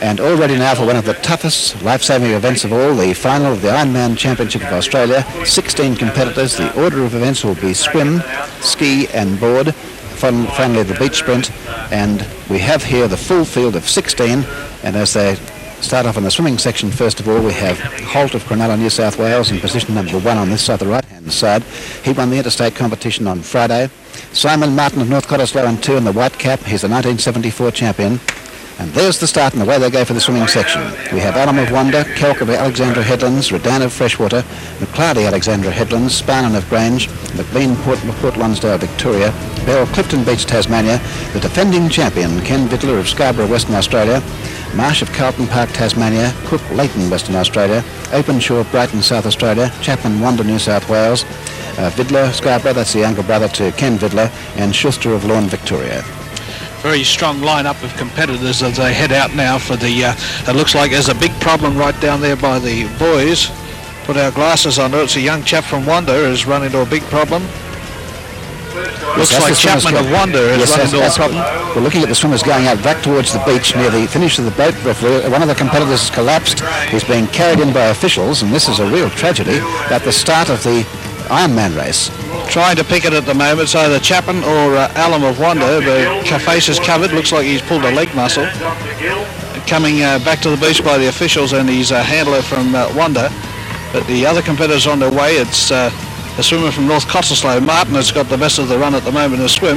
And all ready now for one of the toughest life-saving events of all, the final of the Ironman Championship of Australia. 16 competitors. The order of events will be swim, ski and board. Finally the beach sprint. And we have here the full field of 16. And as they start off in the swimming section, first of all, we have Holt of Cronulla, New South Wales, in position number 1 on this side, the right-hand side. He won the interstate competition on Friday. Simon Martin of North Cottesloe in 2 in the white cap. He's the 1974 champion. And there's the start and away they go for the swimming section. We have Alum of Wonder, Kelk of Alexandra Headlands, Redan of Freshwater, McClarty Alexandra Headlands, Sparnan of Grange, McLean Port Lonsdale Victoria, Bell Clifton Beach Tasmania, the defending champion Ken Vidler of Scarborough Western Australia, Marsh of Carlton Park Tasmania, Cook Leighton Western Australia, Openshaw Brighton South Australia, Chapman Wanda New South Wales, Vidler Scarborough, that's the younger brother to Ken Vidler, and Schuster of Lawn Victoria. Very strong lineup of competitors as they head out now for the, it looks like there's a big problem right down there by the boys. Put our glasses on it. It's a young chap from Wanda who's run into a big problem. Looks like Chapman of Wanda has run into a problem. We're looking at the swimmers going out back towards the beach near the finish of the boat. One of the competitors has collapsed. He's being carried in by officials, and this is a real tragedy at the start of the Ironman race. Trying to pick it at the moment, so the Chapman or Alum of Wanda, the face is covered, looks like he's pulled a leg muscle. Coming back to the beach by the officials and his handler from Wanda. But the other competitors on their way. It's a swimmer from North Cottesloe. Martin has got the best of the run at the moment in the swim.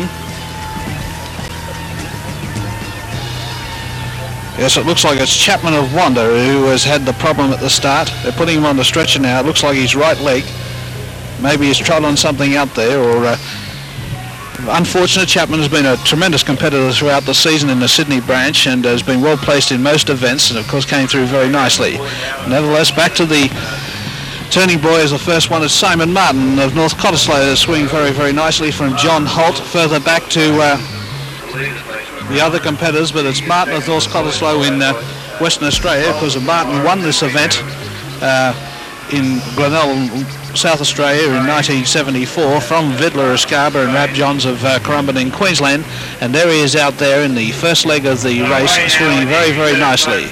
Yes, it looks like it's Chapman of Wanda who has had the problem at the start. They're putting him on the stretcher now. It looks like his right leg. Maybe he's trod on something out there, or unfortunate. Chapman has been a tremendous competitor throughout the season in the Sydney branch and has been well placed in most events and of course came through very nicely. Nevertheless, back to the turning boy as the first one is Simon Martin of North Cottesloe, swinging very, very nicely from John Holt. Further back to the other competitors, but it's Martin of North Cottesloe in Western Australia, because Martin won this event in Glenelg, South Australia in 1974 from Vidler of Scarborough and Rab Johns of Currumbin in Queensland, and there he is out there in the first leg of the race, swimming very, very nicely.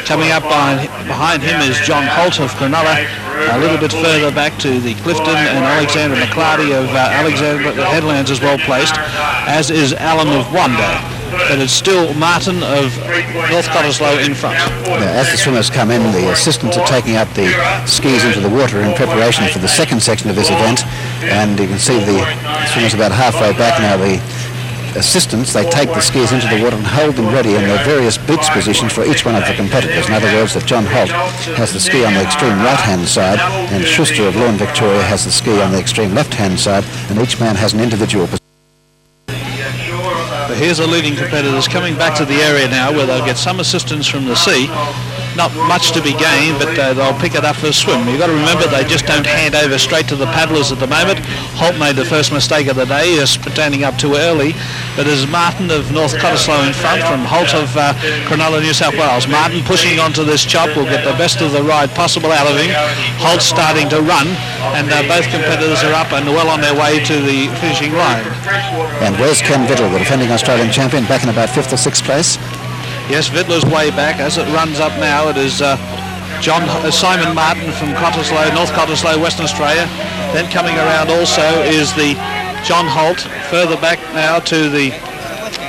Coming up behind him is John Holt of Cronulla. A little bit further back to the Clifton and Alexandra McClarty of Alexandra Headlands is well placed, as is Alum of Wanda. But it's still Martin of North Cottesloe in front. As the swimmers come in, the assistants are taking out the skis into the water in preparation for the second section of this event, and you can see the swimmers about halfway back now. The assistants, they take the skis into the water and hold them ready in their various beach positions for each one of the competitors. In other words, that John Holt has the ski on the extreme right-hand side, and Schuster of Lawn Victoria has the ski on the extreme left-hand side, and each man has an individual position. Here's the leading competitors coming back to the area now where they'll get some assistance from the sea. Not much to be gained, but they'll pick it up for a swim. You've got to remember they just don't hand over straight to the paddlers at the moment. Holt made the first mistake of the day, standing up too early. But there's Martin of North Cottesloe in front from Holt of Cronulla, New South Wales. Martin pushing onto this chop will get the best of the ride possible out of him. Holt starting to run, and both competitors are up and well on their way to the finishing line. And where's Ken Vidler, the defending Australian champion, back in about 5th or 6th place? Yes, Vidler's way back. As it runs up now, it is Simon Martin from Cottesloe, North Cottesloe, Western Australia. Then coming around also is the John Holt. Further back now to the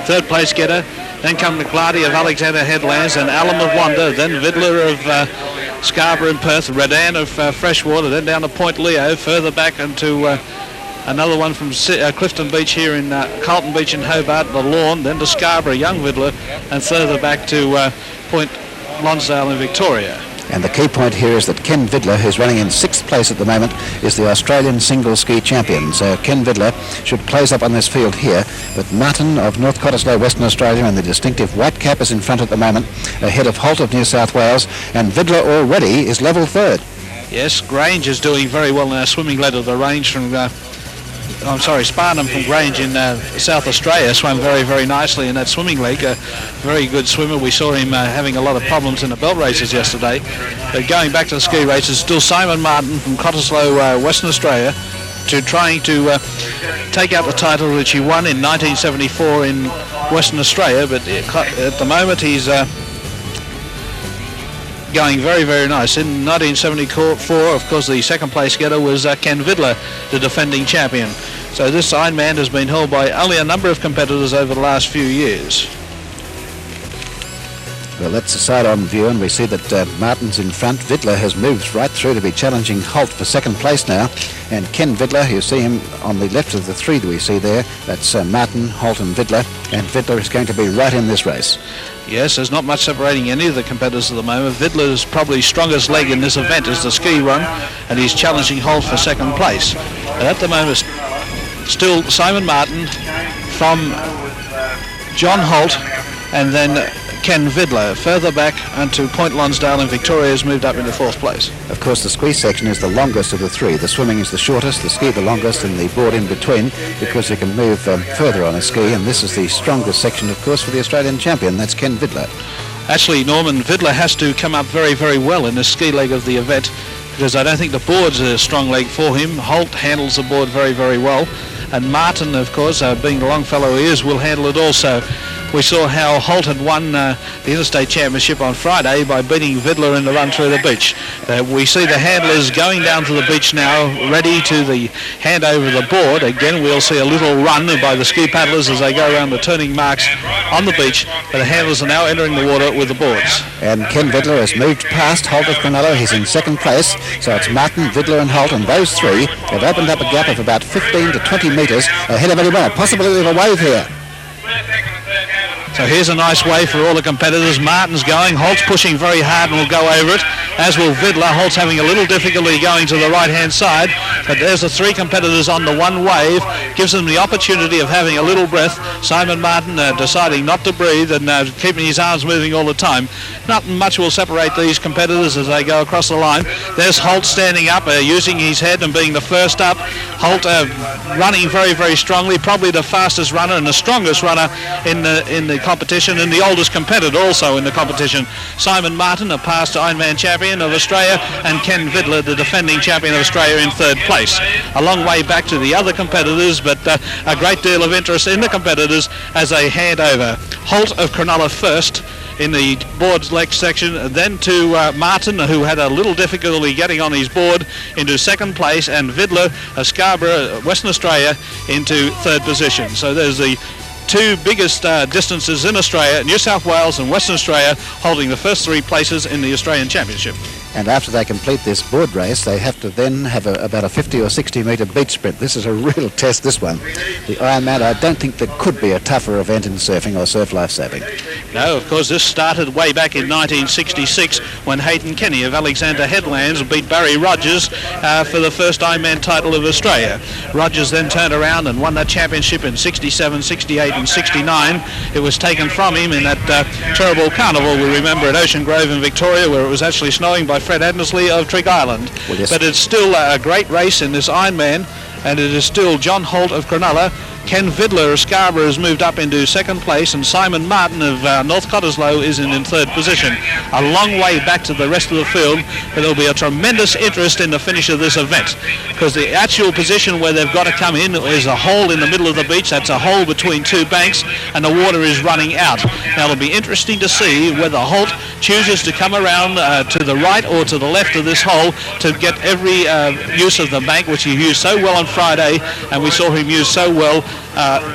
third place getter. Then come McClarty of Alexandra Headlands and Alum of Wanda. Then Vidler of Scarborough and Perth. Redan of Freshwater. Then down to Point Leo. Further back into another one from Clifton Beach here in Carlton Beach in Hobart, the Lawn, then to Scarborough, young Vidler, and further back to Point Lonsdale in Victoria. And the key point here is that Ken Vidler, who's running in 6th place at the moment, is the Australian single ski champion. So Ken Vidler should close up on this field here, but Martin of North Cottesloe, Western Australia, and the distinctive white cap is in front at the moment, ahead of Holt of New South Wales, and Vidler already is level 3rd. Yes, Grange is doing very well in our swimming leg of the range from Sparnham from Grange in South Australia swam very, very nicely in that swimming leg. A very good swimmer. We saw him having a lot of problems in the belt races yesterday. But going back to the ski races, still Simon Martin from Cottesloe, Western Australia, trying to take out the title which he won in 1974 in Western Australia. But at the moment he's going very, very nice. In 1974, of course, the second place getter was Ken Vidler, the defending champion. So this Ironman has been held by only a number of competitors over the last few years. Well, that's a side-on view, and we see that Martin's in front. Vidler has moved right through to be challenging Holt for second place now. And Ken Vidler, you see him on the left of the three that we see there. That's Martin, Holt and Vidler. And Vidler is going to be right in this race. Yes, there's not much separating any of the competitors at the moment. Vidler's probably strongest leg in this event is the ski run, and he's challenging Holt for second place. And at the moment, still Simon Martin from John Holt, and then Ken Vidler. Further back onto Point Lonsdale in Victoria has moved up into fourth place. Of course, the squeeze section is the longest of the three. The swimming is the shortest, the ski the longest, and the board in between, because you can move further on a ski. And this is the strongest section, of course, for the Australian champion. That's Ken Vidler. Actually, Norman, Vidler has to come up very, very well in the ski leg of the event, because I don't think the board's a strong leg for him. Holt handles the board very, very well. And Martin, of course, being the long fellow he is, will handle it also. We saw how Holt had won the Interstate Championship on Friday by beating Vidler in the run through the beach. We see the handlers going down to the beach now, ready to the hand over the board. Again, we'll see a little run by the ski paddlers as they go around the turning marks on the beach, but the handlers are now entering the water with the boards. And Ken Vidler has moved past Holt of Cronulla. He's in second place, so it's Martin, Vidler and Holt, and those three have opened up a gap of about 15 to 20 metres ahead of anyone. Possibility of a wave here. So here's a nice wave for all the competitors. Martin's going, Holt's pushing very hard and will go over it, as will Vidler. Holt's having a little difficulty going to the right-hand side, but there's the three competitors on the one wave, gives them the opportunity of having a little breath. Simon Martin deciding not to breathe and keeping his arms moving all the time. Not much will separate these competitors as they go across the line. There's Holt standing up, using his head and being the first up. Holt running very, very strongly, probably the fastest runner and the strongest runner in the competition, and the oldest competitor also in the competition. Simon Martin, a past Ironman champion of Australia, and Ken Vidler, the defending champion of Australia, in third place. A long way back to the other competitors, but a great deal of interest in the competitors as they hand over. Holt of Cronulla first in the board's leg section, then to Martin, who had a little difficulty getting on his board, into second place, and Vidler of Scarborough, Western Australia, into third position. So there's the two biggest distances in Australia, New South Wales and Western Australia, holding the first three places in the Australian Championship. And after they complete this board race, they have to then have about a 50 or 60 metre beach sprint. This is a real test, this one. The Ironman, I don't think there could be a tougher event in surfing or surf lifesaving. No, of course, this started way back in 1966 when Hayden Kenny of Alexander Headlands beat Barry Rogers for the first Ironman title of Australia. Rogers then turned around and won that championship in 67, 68 and 69. It was taken from him in that terrible carnival we remember at Ocean Grove in Victoria, where it was actually snowing by Fred Addersley of Trigg Island. Well, yes. But it's still a great race in this Ironman, and it is still John Holt of Cronulla. Ken Vidler of Scarborough has moved up into second place, and Simon Martin of North Cottesloe is in third position. A long way back to the rest of the field, but there'll be a tremendous interest in the finish of this event, because the actual position where they've got to come in is a hole in the middle of the beach. That's a hole between two banks, and the water is running out. Now it'll be interesting to see whether Holt chooses to come around to the right or to the left of this hole to get every use of the bank, which he used so well on Friday, and we saw him use so well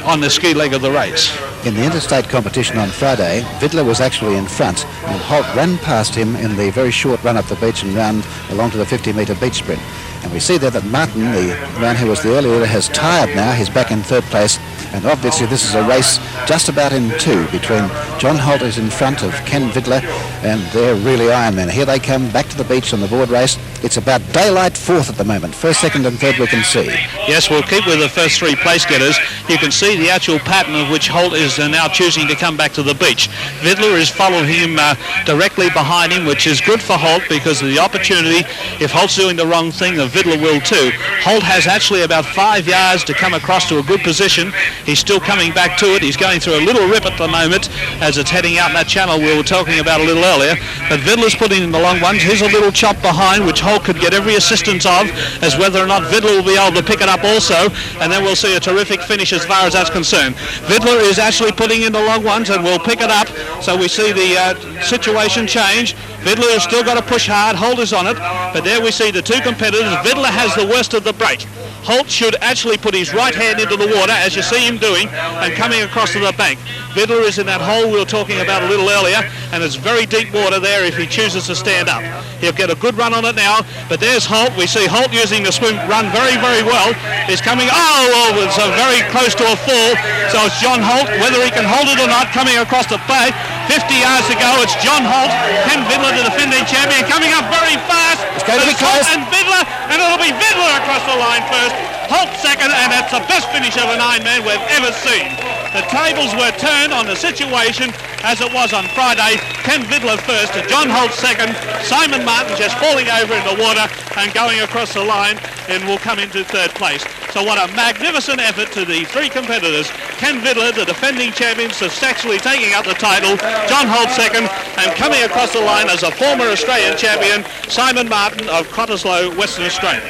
on the ski leg of the race. In the interstate competition on Friday, Vidler was actually in front, and Holt ran past him in the very short run up the beach and round along to the 50 metre beach sprint. And we see there that Martin, the man who was the early leader, has tired now. He's back in third place, and obviously this is a race just about in two between John Holt is in front of Ken Vidler, and they're really Ironmen. Here they come back to the beach on the board race. It's about daylight fourth at the moment. First, second and third we can see. Yes, we'll keep with the first three place getters. You can see the actual pattern of which Holt is now choosing to come back to the beach. Vidler is following him directly behind him, which is good for Holt because of the opportunity. If Holt's doing the wrong thing, the Vidler will too. Holt has actually about 5 yards to come across to a good position. He's still coming back to it. He's going through a little rip at the moment as it's heading out in that channel we were talking about a little earlier. But Vidler's putting in the long ones. Here's a little chop behind, which Holt could get every assistance of, as whether or not Vidler will be able to pick it up also. And then we'll see a terrific finish as far as that's concerned. Vidler is actually putting in the long ones and will pick it up. So we see the situation change. Vidler has still got to push hard. Holt is on it. But there we see the two competitors. Vidler has the worst of the break. Holt should actually put his right hand into the water, as you see him doing, and coming across to the bank. Vidler is in that hole we were talking about a little earlier, and it's very deep water there if he chooses to stand up. He'll get a good run on it now, but there's Holt. We see Holt using the swim run very, very well. He's coming, it's very close to a fall. So it's John Holt, whether he can hold it or not, coming across the plate. 50 yards to go, it's John Holt, Ken Vidler, the defending champion, coming up very fast. It's going to be close. And Vidler, and it'll be Vidler across the line first. Holt second, and that's the best finish of an Ironman we've ever seen. The tables were turned on the situation as it was on Friday. Ken Vidler first, John Holt second, Simon Martin just falling over in the water and going across the line and will come into third place. So what a magnificent effort to the three competitors. Ken Vidler, the defending champion, substantially taking up the title. John Holt second, and coming across the line as a former Australian champion, Simon Martin of Cottesloe, Western Australia.